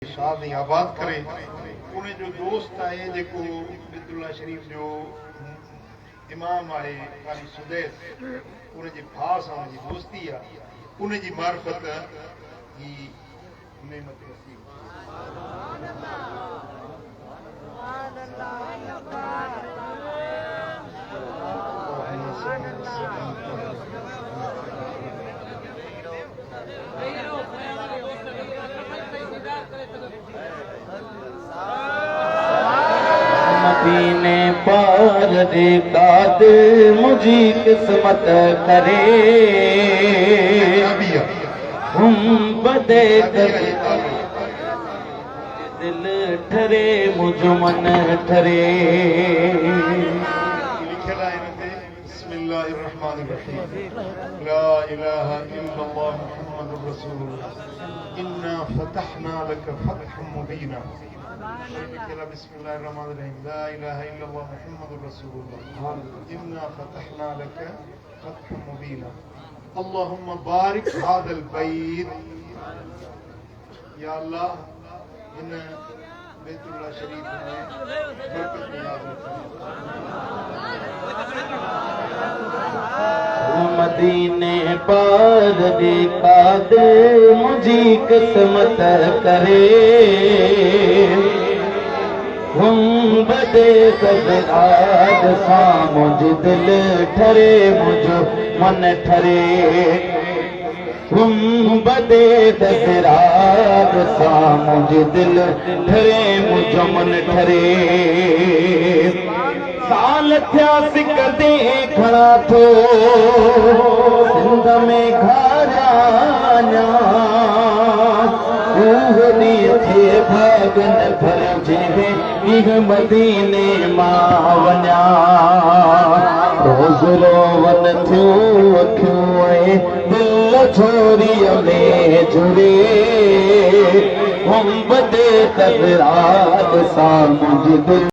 शादी आबाद करे। उन्हें जो दोस्त आए जेको बैतुल्लाह शरीफ जो इमाम आए कारी सुदैस उन्हें जी भास उन्हें जी दोस्ती आ उन्हें जी मार्फत की नेमत नसीब। मदीने पार दे काद मुझी किस्मत करे हम बदे दिल ठरे मुझ मन ठरे। ला इलाहा इल्लल्लाह मुहम्मदुर रसूलुल्लाह इन्ना फतहना लक फतहम मुबीना। बिस्मिल्लाहिर्रहमानिर्रहीम ला इलाहा इल्लल्लाह मुहम्मदुर रसूलुल्लाह इन्ना फतहना लक फतहम मुबीना। अल्लाहुम्मा बारिक हादल बैत। या अल्लाह इन बैतुल्लाह शरीफ में बरकत नाज़िल फरमा। मदीने पार दे काद मुझी किस्मत करे हम बदे सजदाद सा मुझ दिल ठरे मुझ मन ठरे हम बदे सजदाद सा मुझ दिल ठरे मुझ मन ठरे। साल थिया सिकदे खड़ा थो सिंध में घराना थे भागन भर जे मदीने मां वञा रोज़ रोवन थियो अखियूं दिल छोरीअ में जुड़े हम बदे कदरात सां मुंहिंजी दिल